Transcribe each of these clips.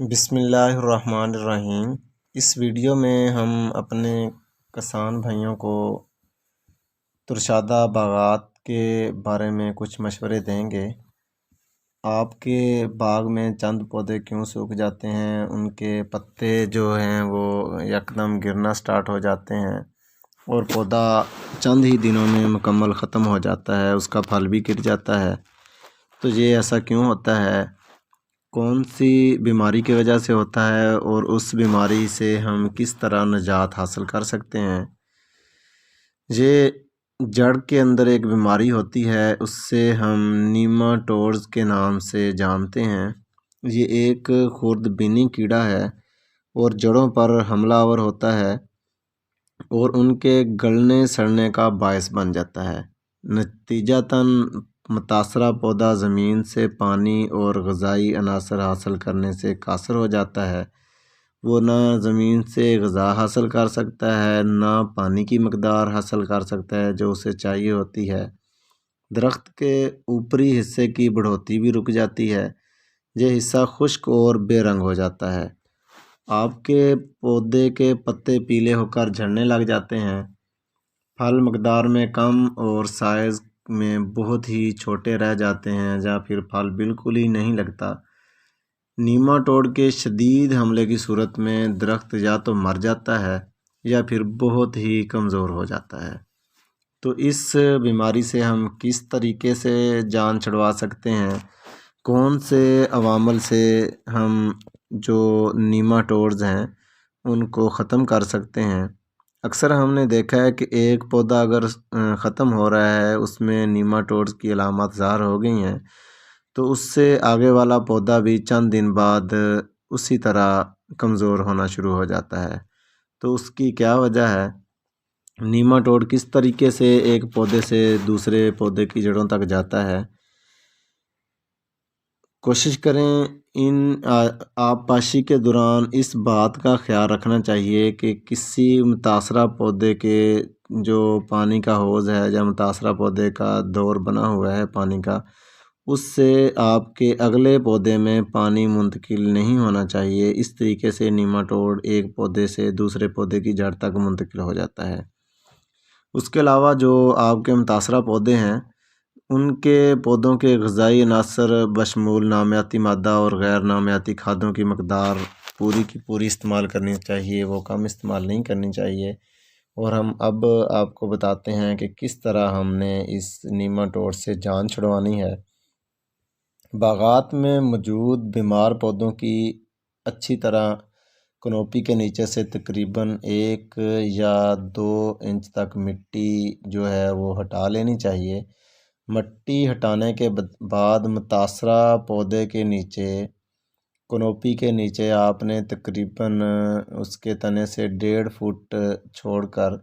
بسم اللہ الرحمن الرحیم۔ اس ویڈیو میں ہم اپنے کسان بھائیوں کو ترشادہ باغات کے بارے میں کچھ مشورے دیں گے۔ آپ کے باغ میں چند پودے کیوں سوکھ جاتے ہیں، ان کے پتے جو ہیں وہ یکدم گرنا سٹارٹ ہو جاتے ہیں اور پودا چند ہی دنوں میں مکمل ختم ہو جاتا ہے، اس کا پھل بھی گر جاتا ہے۔ تو یہ ایسا کیوں ہوتا ہے، کون سی بیماری کی وجہ سے ہوتا ہے اور اس بیماری سے ہم کس طرح نجات حاصل کر سکتے ہیں؟ یہ جڑ کے اندر ایک بیماری ہوتی ہے، اس سے ہم نیماٹوڈز کے نام سے جانتے ہیں۔ یہ ایک خوردبینی کیڑا ہے اور جڑوں پر حملہ آور ہوتا ہے اور ان کے گلنے سڑنے کا باعث بن جاتا ہے۔ نتیجتاً متاثرہ پودا زمین سے پانی اور غذائی عناصر حاصل کرنے سے قاصر ہو جاتا ہے۔ وہ نہ زمین سے غذا حاصل کر سکتا ہے، نہ پانی کی مقدار حاصل کر سکتا ہے جو اسے چاہیے ہوتی ہے۔ درخت کے اوپری حصے کی بڑھوتی بھی رک جاتی ہے، یہ حصہ خشک اور بے رنگ ہو جاتا ہے۔ آپ کے پودے کے پتے پیلے ہو کر جھڑنے لگ جاتے ہیں، پھل مقدار میں کم اور سائز میں بہت ہی چھوٹے رہ جاتے ہیں یا پھر پھل بالکل ہی نہیں لگتا۔ نیماٹوڈ کے شدید حملے کی صورت میں درخت یا تو مر جاتا ہے یا پھر بہت ہی کمزور ہو جاتا ہے۔ تو اس بیماری سے ہم کس طریقے سے جان چھڑوا سکتے ہیں، کون سے عوامل سے ہم جو نیماٹوڈز ہیں ان کو ختم کر سکتے ہیں؟ اکثر ہم نے دیکھا ہے کہ ایک پودا اگر ختم ہو رہا ہے، اس میں نیماٹوڈز کی علامات ظاہر ہو گئی ہیں، تو اس سے آگے والا پودا بھی چند دن بعد اسی طرح کمزور ہونا شروع ہو جاتا ہے۔ تو اس کی کیا وجہ ہے؟ نیماٹوڈ کس طریقے سے ایک پودے سے دوسرے پودے کی جڑوں تک جاتا ہے؟ کوشش کریں ان آبپاشی کے دوران اس بات کا خیال رکھنا چاہیے کہ کسی متاثرہ پودے کے جو پانی کا حوض ہے یا متاثرہ پودے کا دور بنا ہوا ہے پانی کا، اس سے آپ کے اگلے پودے میں پانی منتقل نہیں ہونا چاہیے۔ اس طریقے سے نیماٹوڈ ایک پودے سے دوسرے پودے کی جڑ تک منتقل ہو جاتا ہے۔ اس کے علاوہ جو آپ کے متاثرہ پودے ہیں، ان کے پودوں کے غذائی عناصر بشمول نامیاتی مادہ اور غیر نامیاتی کھادوں کی مقدار پوری کی پوری استعمال کرنی چاہیے، وہ کم استعمال نہیں کرنی چاہیے۔ اور ہم اب آپ کو بتاتے ہیں کہ کس طرح ہم نے اس نیماٹوڈ سے جان چھڑوانی ہے۔ باغات میں موجود بیمار پودوں کی اچھی طرح کنوپی کے نیچے سے تقریباً 1 یا 2 انچ تک مٹی جو ہے وہ ہٹا لینی چاہیے۔ مٹی ہٹانے کے بعد متاثرہ پودے کے نیچے کنوپی کے نیچے آپ نے تقریباً اس کے تنے سے 1.5 فٹ چھوڑ کر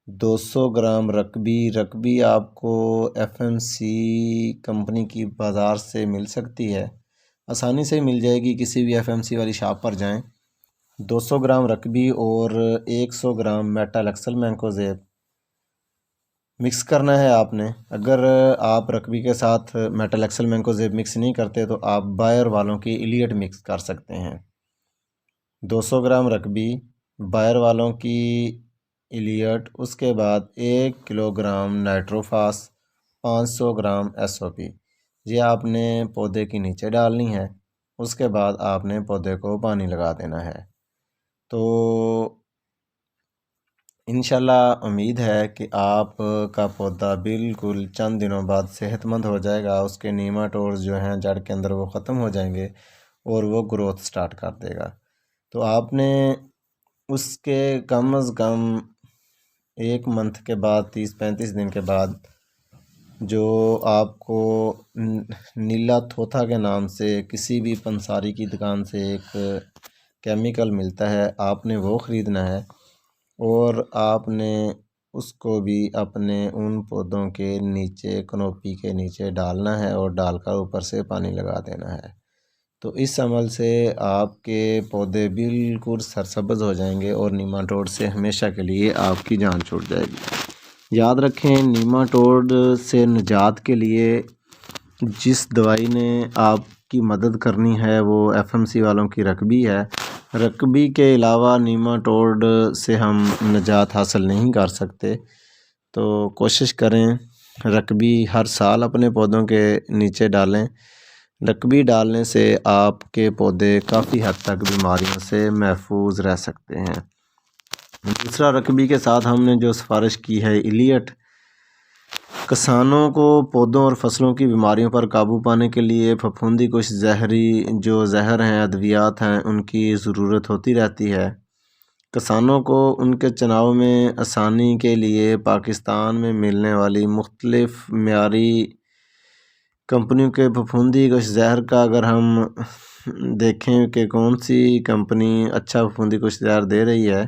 200 گرام رقبی آپ کو FMC کمپنی کی بازار سے مل سکتی ہے، آسانی سے مل جائے گی، کسی بھی FMC والی شاپ پر جائیں۔ 200 گرام رقبی اور 100 گرام میٹالکسل مینکوزیب مکس کرنا ہے آپ نے۔ اگر آپ رقبی کے ساتھ میٹالکسل مینکوزیب مکس نہیں کرتے تو آپ بائر والوں کی ایلیٹ مکس کر سکتے ہیں۔ 200 گرام رقبی، بائر والوں کی ایلیٹ، اس کے بعد 1 کلو گرام نائٹروفاس، 500 گرام SOP، یہ آپ نے پودے کے نیچے ڈالنی ہے۔ اس کے بعد آپ نے پودے کو پانی لگا دینا ہے۔ تو انشاءاللہ امید ہے کہ آپ کا پودا بالکل چند دنوں بعد صحت مند ہو جائے گا، اس کے نیماٹوڈز جو ہیں جڑ کے اندر وہ ختم ہو جائیں گے اور وہ گروتھ سٹارٹ کر دے گا۔ تو آپ نے اس کے کم از کم 1 منتھ کے بعد 30-35 دن کے بعد جو آپ کو نیلا تھوتھا کے نام سے کسی بھی پنساری کی دکان سے ایک کیمیکل ملتا ہے، آپ نے وہ خریدنا ہے اور آپ نے اس کو بھی اپنے ان پودوں کے نیچے کنوپی کے نیچے ڈالنا ہے اور ڈال کر اوپر سے پانی لگا دینا ہے۔ تو اس عمل سے آپ کے پودے بالکل سرسبز ہو جائیں گے اور نیماٹوڈ سے ہمیشہ کے لیے آپ کی جان چھوٹ جائے گی۔ یاد رکھیں، نیماٹوڈ سے نجات کے لیے جس دوائی نے آپ کی مدد کرنی ہے وہ FMC والوں کی رقبی ہے۔ رقبی کے علاوہ نیماٹوڈ سے ہم نجات حاصل نہیں کر سکتے، تو کوشش کریں رقبی ہر سال اپنے پودوں کے نیچے ڈالیں۔ رقبی ڈالنے سے آپ کے پودے کافی حد تک بیماریوں سے محفوظ رہ سکتے ہیں۔ دوسرا، رقبی کے ساتھ ہم نے جو سفارش کی ہے ایلیٹ۔ کسانوں کو پودوں اور فصلوں کی بیماریوں پر قابو پانے کے لیے پھپھوندی کش زہر ہیں، ادویات ہیں، ان کی ضرورت ہوتی رہتی ہے۔ کسانوں کو ان کے چناؤ میں آسانی کے لیے پاکستان میں ملنے والی مختلف معیاری کمپنیوں کے پھپھوندی کش زہر کا اگر ہم دیکھیں کہ کون سی کمپنی اچھا پھپھوندی کش زہر دے رہی ہے،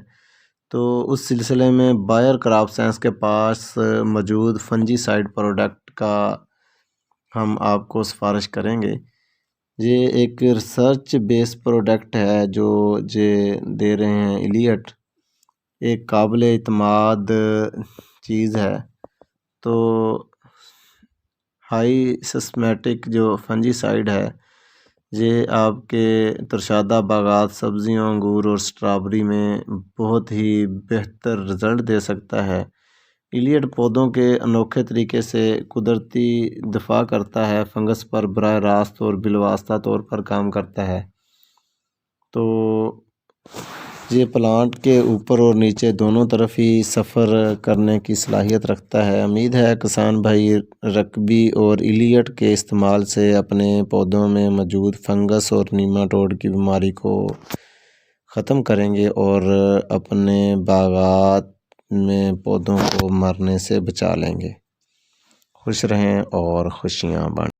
تو اس سلسلے میں بائر کراپ سائنس کے پاس موجود فنجی سائیڈ پروڈکٹ کا ہم آپ کو سفارش کریں گے۔ یہ ایک ریسرچ بیس پروڈکٹ ہے جو دے رہے ہیں ایلیٹ، ایک قابل اعتماد چیز ہے۔ تو ہائی سسمیٹک جو فنجی سائیڈ ہے، یہ آپ کے ترشادہ باغات، سبزیوں، انگور اور سٹرابری میں بہت ہی بہتر رزلٹ دے سکتا ہے۔ ایلیٹ پودوں کے انوکھے طریقے سے قدرتی دفاع کرتا ہے، فنگس پر براہ راست اور بالواسطہ طور پر کام کرتا ہے۔ تو یہ پلانٹ کے اوپر اور نیچے دونوں طرف ہی سفر کرنے کی صلاحیت رکھتا ہے۔ امید ہے کسان بھائی رقبی اور ایلیٹ کے استعمال سے اپنے پودوں میں موجود فنگس اور نیماٹوڈ کی بیماری کو ختم کریں گے اور اپنے باغات میں پودوں کو مرنے سے بچا لیں گے۔ خوش رہیں اور خوشیاں بانٹیں۔